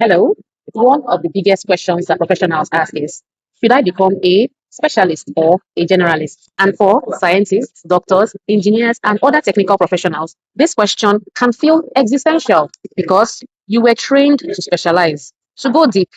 Hello. One of the biggest questions that professionals ask is, should I become a specialist or a generalist? And for scientists, doctors, engineers, and other technical professionals, this question can feel existential because you were trained to specialize, to go deep,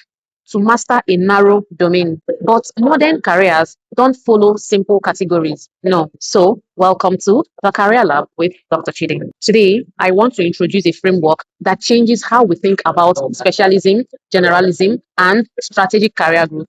to master a narrow domain. But modern careers don't follow simple categories. No. So, welcome to the Career Lab with Dr. Chidi. Today, I want to introduce a framework that changes how we think about specialism, generalism, and strategic career growth.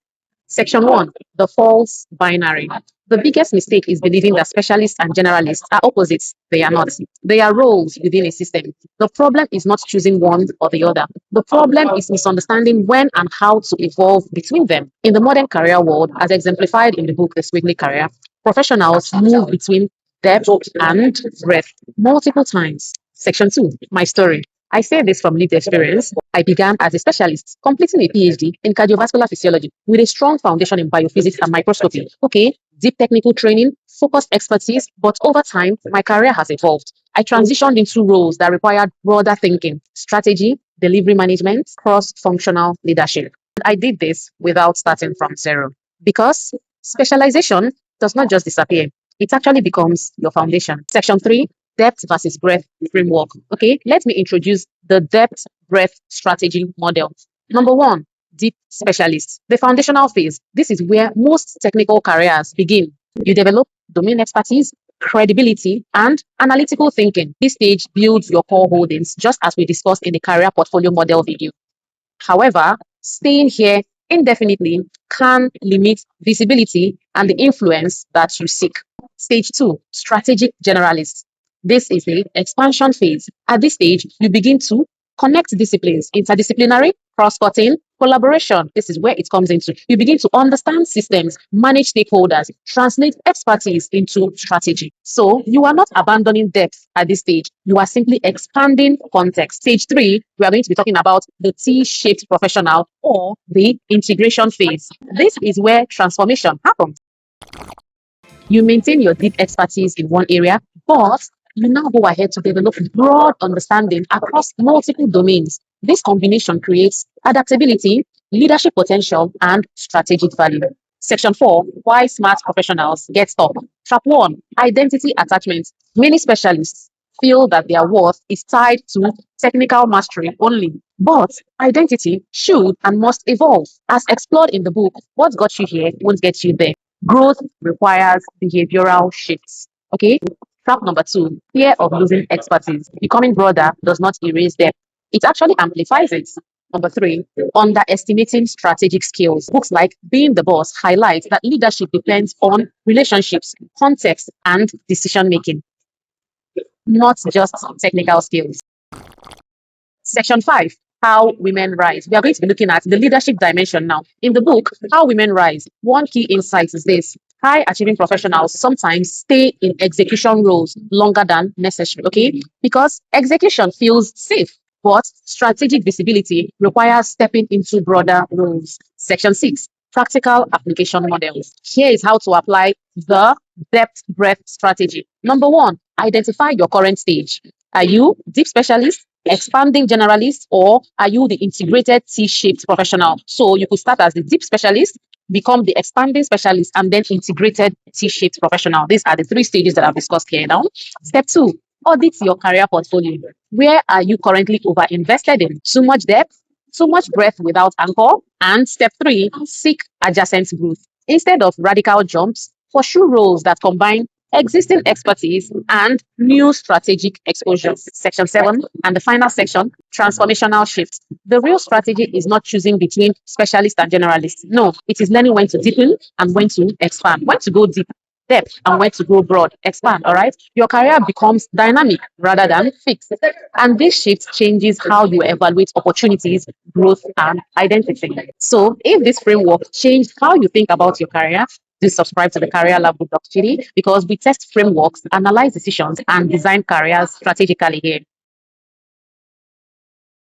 Section 1, the false binary. The biggest mistake is believing that specialists and generalists are opposites. They are not. They are roles within a system. The problem is not choosing one or the other. The problem is misunderstanding when and how to evolve between them. In the modern career world, as exemplified in the book The Squiggly Career, professionals move between depth and breadth multiple times. Section 2, my story. I say this from lived experience. I began as a specialist, completing a PhD in cardiovascular physiology with a strong foundation in biophysics and microscopy. Okay, deep technical training, focused expertise, but over time, my career has evolved. I transitioned into roles that required broader thinking, strategy, delivery management, cross-functional leadership. I did this without starting from zero because specialization does not just disappear. It actually becomes your foundation. Section 3, depth versus breadth framework. Okay, let me introduce the depth breadth strategy model. Number 1, deep specialists. The foundational phase. This is where most technical careers begin. You develop domain expertise, credibility, and analytical thinking. This stage builds your core holdings, just as we discussed in the career portfolio model video. However, staying here indefinitely can limit visibility and the influence that you seek. Stage 2, strategic generalists. This is the expansion phase. At this stage, you begin to connect disciplines, interdisciplinary, cross-cutting, collaboration. This is where it comes into. You begin to understand systems, manage stakeholders, translate expertise into strategy. So you are not abandoning depth at this stage. You are simply expanding context. Stage 3, we are going to be talking about the T-shaped professional or the integration phase. This is where transformation happens. You maintain your deep expertise in one area, but you now go ahead to develop broad understanding across multiple domains. This combination creates adaptability, leadership potential, and strategic value. Section 4, why smart professionals get stuck. Trap 1, identity attachment. Many specialists feel that their worth is tied to technical mastery only. But identity should and must evolve. As explored in the book, what got you here won't get you there. Growth requires behavioral shifts. Okay. Trap number 2, fear of losing expertise. Becoming broader does not erase depth, it actually amplifies it. Number 3, underestimating strategic skills. Books like Being the Boss highlight that leadership depends on relationships, context, and decision making, not just technical skills. Section 5, how women rise. We are going to be looking at the leadership dimension now. In the book, How Women Rise, one key insight is this. High achieving professionals sometimes stay in execution roles longer than necessary, okay? Because execution feels safe, but strategic visibility requires stepping into broader roles. Section 6, practical application models. Here is how to apply the depth breadth strategy. Number 1, identify your current stage. Are you deep specialist, expanding generalist, or are you the integrated T-shaped professional? So you could start as the deep specialist, become the expanding specialist, and then integrated T-shaped professional. These are the 3 stages that I've discussed here now. Step 2, audit your career portfolio. Where are you currently over-invested in? Too much depth, too much breadth without anchor. And step 3, seek adjacent growth. Instead of radical jumps, pursue roles that combine existing expertise and new strategic exposures. Section 7, and the final section, transformational shifts. The real strategy is not choosing between specialist and generalist. No, it is learning when to deepen and when to expand, when to go deep, depth, and when to go broad, expand. All right, your career becomes dynamic rather than fixed, and this shift changes how you evaluate opportunities, growth, and identity. So if this framework changed how you think about your career, do subscribe to the Career Lab with Dr. Chidi, because we test frameworks, analyze decisions, and design careers strategically here.